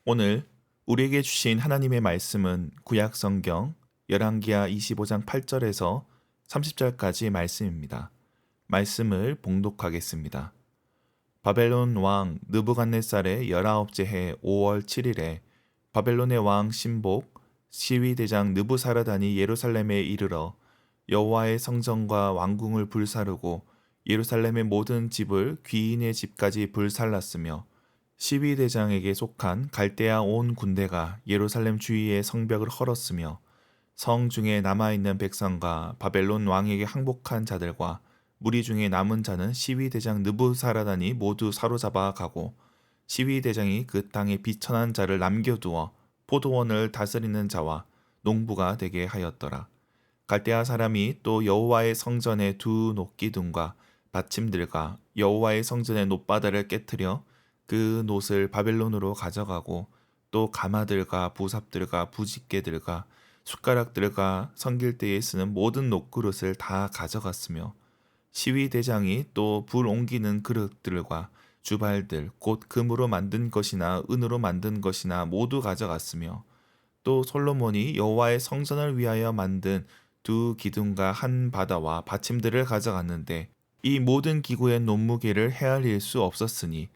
오늘 우리에게 주신 하나님의 말씀은 구약 성경 열왕기하 25장 8절에서 30절까지 말씀입니다. 말씀을 봉독하겠습니다. 바벨론 왕 느부갓네살의 19째 해 5월 7일에 바벨론의 왕 신복 시위대장 느부사라단이 예루살렘에 이르러 여호와의 성전과 왕궁을 불사르고 예루살렘의 모든 집을 귀인의 집까지 불살랐으며 시위대장에게 속한 갈대아 온 군대가 예루살렘 주위의 성벽을 헐었으며 성 중에 남아있는 백성과 바벨론 왕에게 항복한 자들과 무리 중에 남은 자는 시위대장 느부사라단이 모두 사로잡아 가고 시위대장이 그 땅에 비천한 자를 남겨두어 포도원을 다스리는 자와 농부가 되게 하였더라. 갈대아 사람이 또 여호와의 성전의 두 놋기둥과 받침들과 여호와의 성전의 놋바다를 깨뜨려 그 놋을 바벨론으로 가져가고 또 가마들과 부삽들과 부집게들과 숟가락들과 섬길 때에 쓰는 모든 놋그릇을 다 가져갔으며 시위대장이 또 불 옮기는 그릇들과 주발들 곧 금으로 만든 것이나 은으로 만든 것이나 모두 가져갔으며 또 솔로몬이 여호와의 성전을 위하여 만든 두 기둥과 한 바다와 받침들을 가져갔는데 이 모든 기구의 논무게를 헤아릴 수 없었으니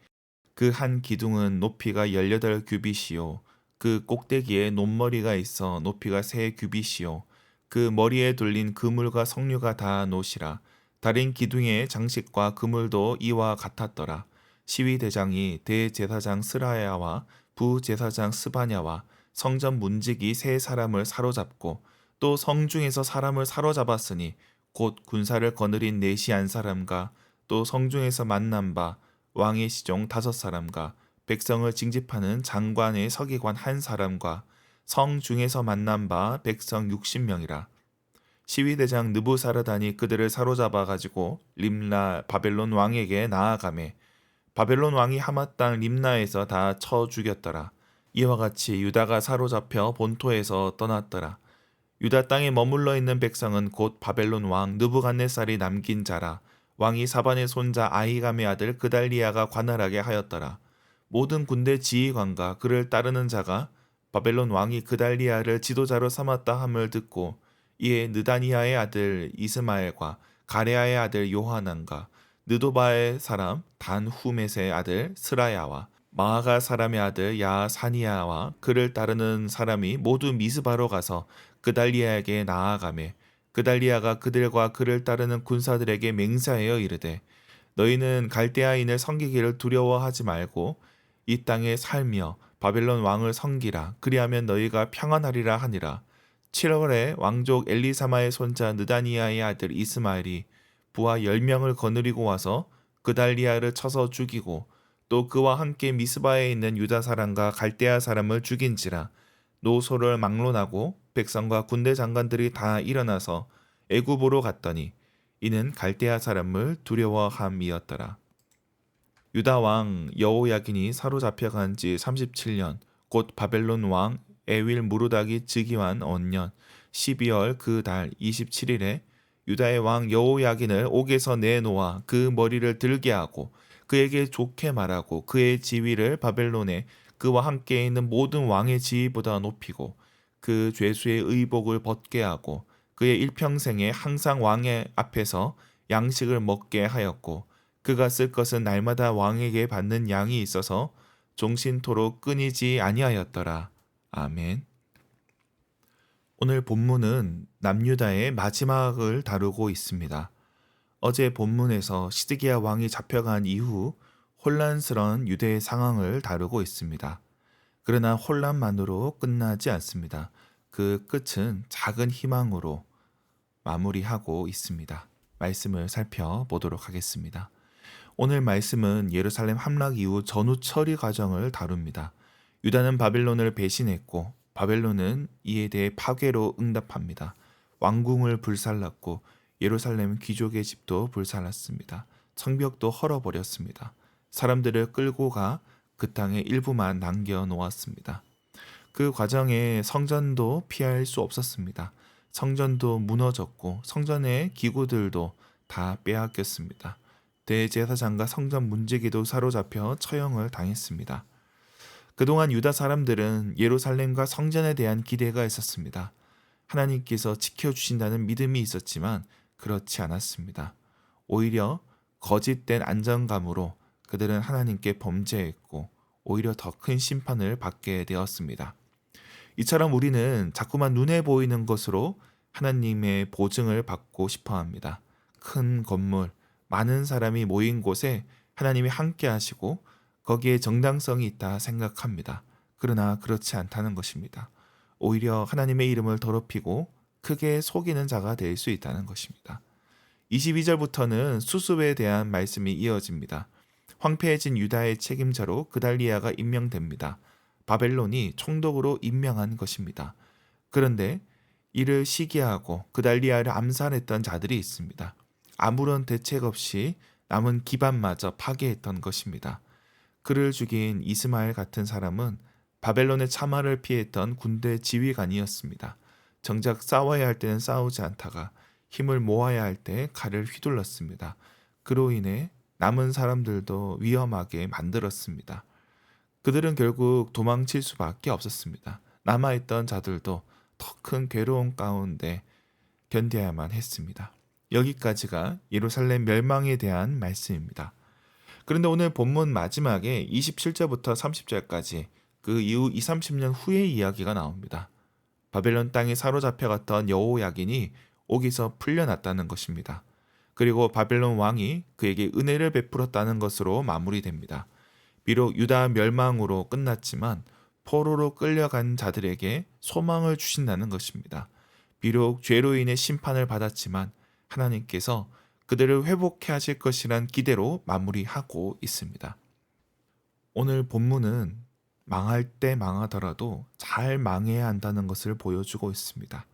그 한 기둥은 높이가 18규빗이요 그 꼭대기에 논머리가 있어 높이가 3규빗이요 그 머리에 둘린 그물과 석류가 다 놋이라. 다른 기둥의 장식과 그물도 이와 같았더라. 시위대장이 대제사장 스라야와 부제사장 스바냐와 성전 문지기 세 사람을 사로잡고 또 성중에서 사람을 사로잡았으니 곧 군사를 거느린 네시안 사람과 또 성중에서 만난 바 왕의 시종 5사람과 백성을 징집하는 장관의 서기관 1사람과 성중에서 만난 바 백성 60명이라. 시위대장 느부사르단이 그들을 사로잡아 가지고 림나 바벨론 왕에게 나아가매 바벨론 왕이 하마 땅 림나에서 다 쳐 죽였더라. 이와 같이 유다가 사로잡혀 본토에서 떠났더라. 유다 땅에 머물러 있는 백성은 곧 바벨론 왕 느부갓네살이 남긴 자라. 왕이 사반의 손자 아히감의 아들 그달리아가 관할하게 하였더라. 모든 군대 지휘관과 그를 따르는 자가 바벨론 왕이 그달리아를 지도자로 삼았다 함을 듣고 이에 느다니아의 아들 이스마엘과 가레아의 아들 요하난과 느도바의 사람 단후мет의 아들 스라야와 마아가 사람의 아들 야사니아와 그를 따르는 사람이 모두 미스바로 가서 그달리아에게 나아가매 그달리아가 그들과 그를 따르는 군사들에게 맹세하여 이르되 너희는 갈대아인을 섬기기를 두려워하지 말고 이 땅에 살며 바벨론 왕을 섬기라. 그리하면 너희가 평안하리라 하니라. 7월에 왕족 엘리사마의 손자 느다니아의 아들 이스마엘이 부하 10명을 거느리고 와서 그달리아를 쳐서 죽이고 또 그와 함께 미스바에 있는 유다 사람과 갈대아 사람을 죽인지라. 노소를 막론하고 백성과 군대 장관들이 다 일어나서 애굽으로 갔더니 이는 갈대아 사람을 두려워함이었더라. 유다 왕 여호야긴이 사로잡혀간 지 37년 곧 바벨론 왕 에윌 무르닥이 즉위한 언년 12월 그 달 27일에 유다의 왕 여호야긴을 옥에서 내놓아 그 머리를 들게 하고 그에게 좋게 말하고 그의 지위를 바벨론에 그와 함께 있는 모든 왕의 지위보다 높이고 그 죄수의 의복을 벗게 하고 그의 일평생에 항상 왕의 앞에서 양식을 먹게 하였고 그가 쓸 것은 날마다 왕에게 받는 양이 있어서 종신토록 끊이지 아니하였더라. 아멘. 오늘 본문은 남유다의 마지막을 다루고 있습니다. 어제 본문에서 시드기야 왕이 잡혀간 이후 혼란스러운 유대의 상황을 다루고 있습니다. 그러나 혼란만으로 끝나지 않습니다. 그 끝은 작은 희망으로 마무리하고 있습니다. 말씀을 살펴보도록 하겠습니다. 오늘 말씀은 예루살렘 함락 이후 전후 처리 과정을 다룹니다. 유다는 바벨론을 배신했고 바벨론은 이에 대해 파괴로 응답합니다. 왕궁을 불살랐고 예루살렘 귀족의 집도 불살랐습니다. 성벽도 헐어버렸습니다. 사람들을 끌고 가 그 땅의 일부만 남겨 놓았습니다. 그 과정에 성전도 피할 수 없었습니다. 성전도 무너졌고 성전의 기구들도 다 빼앗겼습니다. 대제사장과 성전 문지기도 사로잡혀 처형을 당했습니다. 그동안 유다 사람들은 예루살렘과 성전에 대한 기대가 있었습니다. 하나님께서 지켜주신다는 믿음이 있었지만 그렇지 않았습니다. 오히려 거짓된 안정감으로 그들은 하나님께 범죄했고 오히려 더 큰 심판을 받게 되었습니다. 이처럼 우리는 자꾸만 눈에 보이는 것으로 하나님의 보증을 받고 싶어 합니다. 큰 건물, 많은 사람이 모인 곳에 하나님이 함께 하시고 거기에 정당성이 있다 생각합니다. 그러나 그렇지 않다는 것입니다. 오히려 하나님의 이름을 더럽히고 크게 속이는 자가 될 수 있다는 것입니다. 22절부터는 수습에 대한 말씀이 이어집니다. 황폐해진 유다의 책임자로 그달리아가 임명됩니다. 바벨론이 총독으로 임명한 것입니다. 그런데 이를 시기하고 그달리아를 암살했던 자들이 있습니다. 아무런 대책 없이 남은 기반마저 파괴했던 것입니다. 그를 죽인 이스마엘 같은 사람은 바벨론의 참화를 피했던 군대 지휘관이었습니다. 정작 싸워야 할 때는 싸우지 않다가 힘을 모아야 할 때 칼을 휘둘렀습니다. 그로 인해 남은 사람들도 위험하게 만들었습니다. 그들은 결국 도망칠 수밖에 없었습니다. 남아있던 자들도 더 큰 괴로움 가운데 견뎌야만 했습니다. 여기까지가 예루살렘 멸망에 대한 말씀입니다. 그런데 오늘 본문 마지막에 27절부터 30절까지 그 이후 20, 30년 후의 이야기가 나옵니다. 바벨론 땅에 사로잡혀갔던 여호야긴이 옥에서 풀려났다는 것입니다. 그리고 바벨론 왕이 그에게 은혜를 베풀었다는 것으로 마무리됩니다. 비록 유다 멸망으로 끝났지만 포로로 끌려간 자들에게 소망을 주신다는 것입니다. 비록 죄로 인해 심판을 받았지만 하나님께서 그들을 회복해 하실 것이란 기대로 마무리하고 있습니다. 오늘 본문은 망할 때 망하더라도 잘 망해야 한다는 것을 보여주고 있습니다.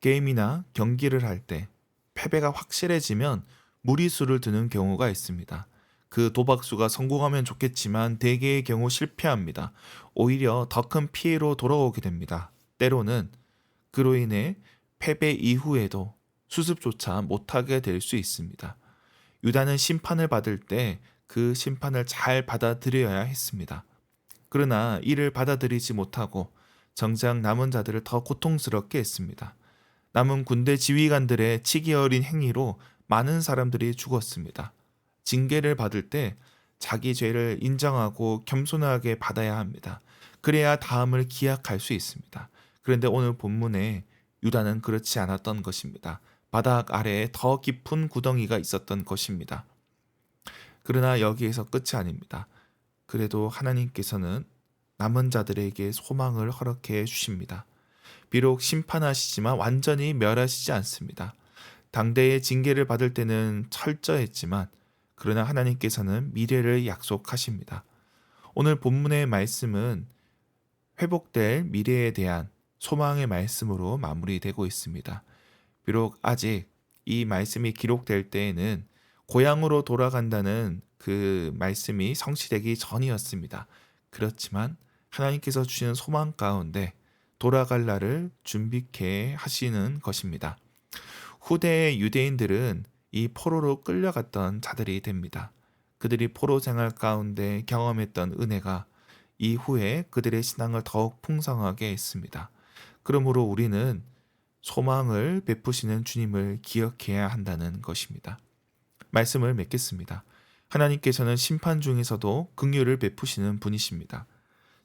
게임이나 경기를 할 때 패배가 확실해지면 무리수를 두는 경우가 있습니다. 그 도박수가 성공하면 좋겠지만 대개의 경우 실패합니다. 오히려 더 큰 피해로 돌아오게 됩니다. 때로는 그로 인해 패배 이후에도 수습조차 못하게 될 수 있습니다. 유다는 심판을 받을 때 그 심판을 잘 받아들여야 했습니다. 그러나 이를 받아들이지 못하고 정작 남은 자들을 더 고통스럽게 했습니다. 남은 군대 지휘관들의 치기 어린 행위로 많은 사람들이 죽었습니다. 징계를 받을 때 자기 죄를 인정하고 겸손하게 받아야 합니다. 그래야 다음을 기약할 수 있습니다. 그런데 오늘 본문에 유다는 그렇지 않았던 것입니다. 바닥 아래에 더 깊은 구덩이가 있었던 것입니다. 그러나 여기에서 끝이 아닙니다. 그래도 하나님께서는 남은 자들에게 소망을 허락해 주십니다. 비록 심판하시지만 완전히 멸하시지 않습니다. 당대의 징계를 받을 때는 철저했지만 그러나 하나님께서는 미래를 약속하십니다. 오늘 본문의 말씀은 회복될 미래에 대한 소망의 말씀으로 마무리되고 있습니다. 비록 아직 이 말씀이 기록될 때에는 고향으로 돌아간다는 그 말씀이 성취되기 전이었습니다. 그렇지만 하나님께서 주시는 소망 가운데 돌아갈 날을 준비케 하시는 것입니다. 후대의 유대인들은 이 포로로 끌려갔던 자들이 됩니다. 그들이 포로 생활 가운데 경험했던 은혜가 이후에 그들의 신앙을 더욱 풍성하게 했습니다. 그러므로 우리는 소망을 베푸시는 주님을 기억해야 한다는 것입니다. 말씀을 맺겠습니다. 하나님께서는 심판 중에서도 긍휼을 베푸시는 분이십니다.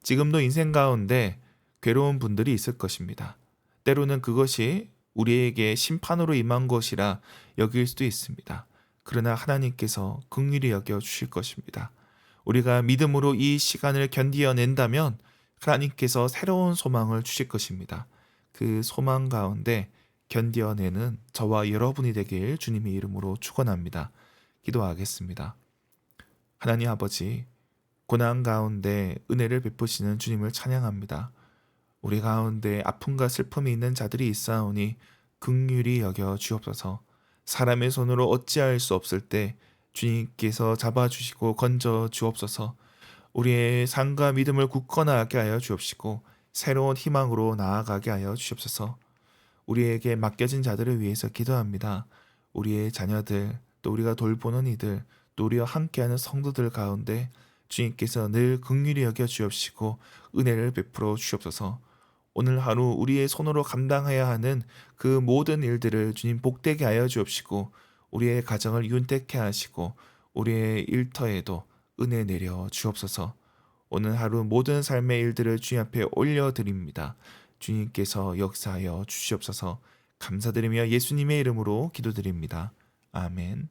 지금도 인생 가운데 괴로운 분들이 있을 것입니다. 때로는 그것이 우리에게 심판으로 임한 것이라 여길 수도 있습니다. 그러나 하나님께서 긍휼히 여겨 주실 것입니다. 우리가 믿음으로 이 시간을 견디어낸다면 하나님께서 새로운 소망을 주실 것입니다. 그 소망 가운데 견디어내는 저와 여러분이 되길 주님의 이름으로 축원합니다. 기도하겠습니다. 하나님 아버지, 고난 가운데 은혜를 베푸시는 주님을 찬양합니다. 우리 가운데 아픔과 슬픔이 있는 자들이 있사오니 긍휼히 여겨 주옵소서. 사람의 손으로 어찌할 수 없을 때 주님께서 잡아주시고 건져 주옵소서. 우리의 삶과 믿음을 굳건하게 하여 주옵시고 새로운 희망으로 나아가게 하여 주옵소서. 우리에게 맡겨진 자들을 위해서 기도합니다. 우리의 자녀들, 또 우리가 돌보는 이들, 또 우리와 함께하는 성도들 가운데 주님께서 늘 긍휼히 여겨 주옵시고 은혜를 베풀어 주옵소서. 오늘 하루 우리의 손으로 감당해야 하는 그 모든 일들을 주님 복되게 하여 주옵시고 우리의 가정을 윤택케 하시고 우리의 일터에도 은혜 내려 주옵소서. 오늘 하루 모든 삶의 일들을 주님 앞에 올려드립니다. 주님께서 역사하여 주시옵소서. 감사드리며 예수님의 이름으로 기도드립니다. 아멘.